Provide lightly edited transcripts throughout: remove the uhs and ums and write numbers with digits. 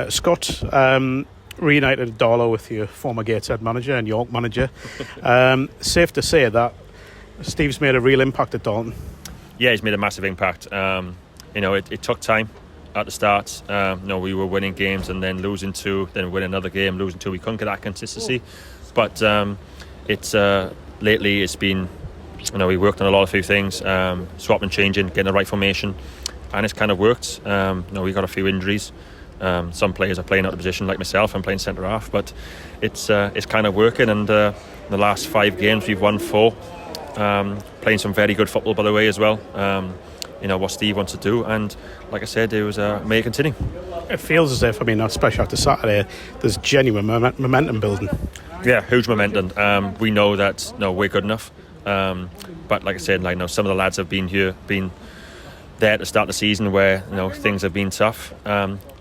Scott, reunited at Darlow with your former Gateshead manager and York manager. Safe to say that Steve's made a real impact at Darlington. Yeah, he's made a massive impact. It took time at the start. We were winning games and then losing two, then win another game, losing two. We couldn't get that consistency. But lately it's been, we worked on a few things, swapping, changing, getting the right formation, and it's kind of worked. We got a few injuries. Some players are playing out of position, like myself. I'm playing centre half, but it's kind of working. And the last 5 games we've won 4. Playing some very good football, by the way, as well. What Steve wants to do, and like I said, it was may it continue. It feels as if, especially after Saturday, there's genuine momentum building. Yeah, huge momentum. We know that we're good enough, but like I said, some of the lads have been there to start the season where things have been tough.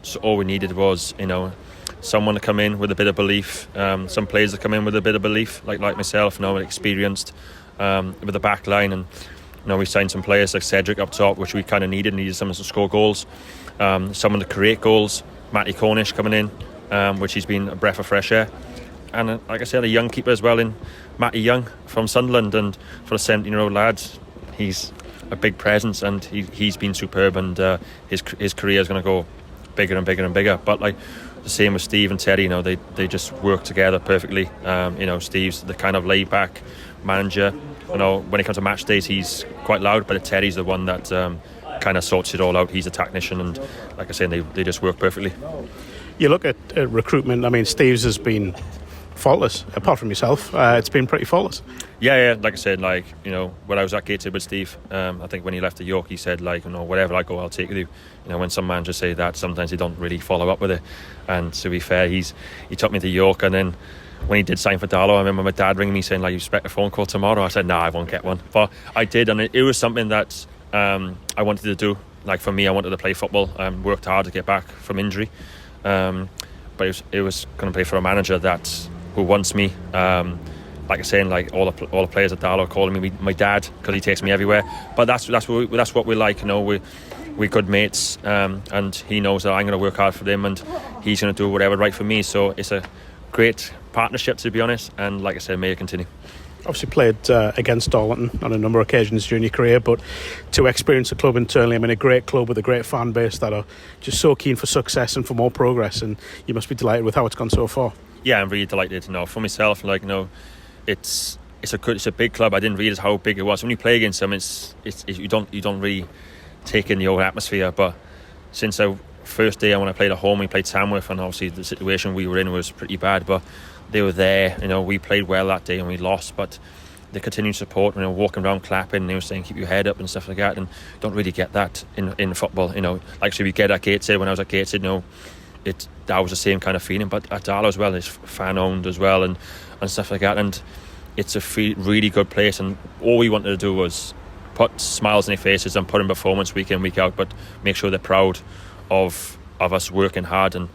So all we needed was someone to come in with a bit of belief. Some players to come in with a bit of belief, like myself, experienced with the back line, and we signed some players like Cedric up top, which we kind of needed someone to score goals, someone to create goals. Matty Cornish coming in, which he's been a breath of fresh air, and like I said, a young keeper as well in Matty Young from Sunderland, and for a 17-year-old lad, he's a big presence, and he's been superb, and his career is going to go bigger and bigger and bigger. But the same with Steve and Terry, they just work together perfectly. Steve's the kind of laid back manager. When it comes to match days, he's quite loud, but Terry's the one that kind of sorts it all out. He's a technician, and like I said, they just work perfectly. You look at recruitment. Steve's has been faultless, apart from yourself. It's been pretty faultless. Yeah. Like I said, when I was at Gateshead with Steve, I think when he left to York, he said, wherever I go, I'll take you. When some managers say that, sometimes they don't really follow up with it. And to be fair, he took me to York, and then when he did sign for Darlow, I remember my dad ringing me saying, you expect a phone call tomorrow? I said, no, I won't get one. But I did, and it was something that I wanted to do. For me, I wanted to play football. Worked hard to get back from injury. But it was going to play for a manager who wants me. Like I say, all the players at Darlow are calling me my dad, because he takes me everywhere. But that's what we like. We're good mates, and he knows that I'm going to work hard for him, and he's going to do whatever right for me. So it's a great partnership, to be honest, and like I said, may it continue. Obviously played against Darlington on a number of occasions during your career, but to experience the club internally, a great club with a great fan base that are just so keen for success and for more progress, and you must be delighted with how it's gone so far. Yeah, I'm really delighted. For myself, it's a big club. I didn't realise how big it was. When you play against them, you don't really take in the old atmosphere. But since the first day when I played at home, we played Tamworth, and obviously the situation we were in was pretty bad, but they were there. We played well that day and we lost, but the continued support, walking around clapping, they were saying keep your head up and stuff like that, and don't really get that in football. We get at Gateshead. When I was at Gateshead, that was the same kind of feeling, but at Darlow as well, it's fan owned as well, and stuff like that, and it's a really good place, and all we wanted to do was put smiles on their faces and put in performance week in, week out, but make sure they're proud of us working hard. And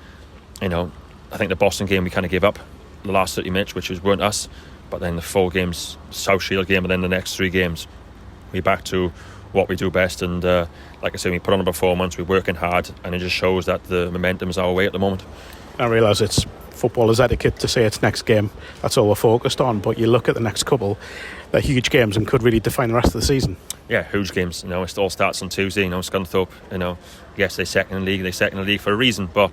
I think the Boston game we kind of gave up the last 30 minutes, which weren't us, but then the 4 games, South Shield game, and then the next 3 games, we're back to what we do best. And like I said, we put on a performance, we're working hard, and it just shows that the momentum is our way at the moment. I realise it's footballers' etiquette to say it's next game, that's all we're focused on, but you look at the next couple, they're huge games and could really define the rest of the season. Yeah, huge games. It all starts on Tuesday. Scunthorpe, yes, they're second in the league for a reason, but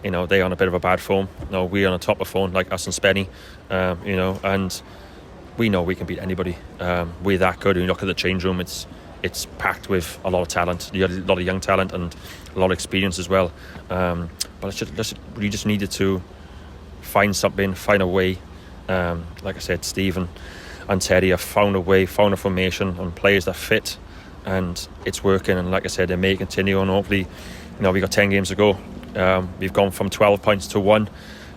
they're on a bit of a bad form. We're on a top of form, like us and Spenny, and we know we can beat anybody. We're that good. When you look at the change room, it's packed with a lot of talent, a lot of young talent, and a lot of experience as well. But we just needed to find a way. Like I said, Stephen and Terry have found a way, found a formation and players that fit, and it's working. And like I said, they may continue, and hopefully, we've got 10 games to go. We've gone from 12 points to 1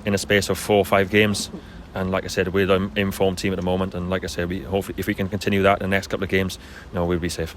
in a space of 4 or 5 games, and like I said, we're the informed team at the moment, and like I said, hopefully if we can continue that in the next couple of games, we'll be safe.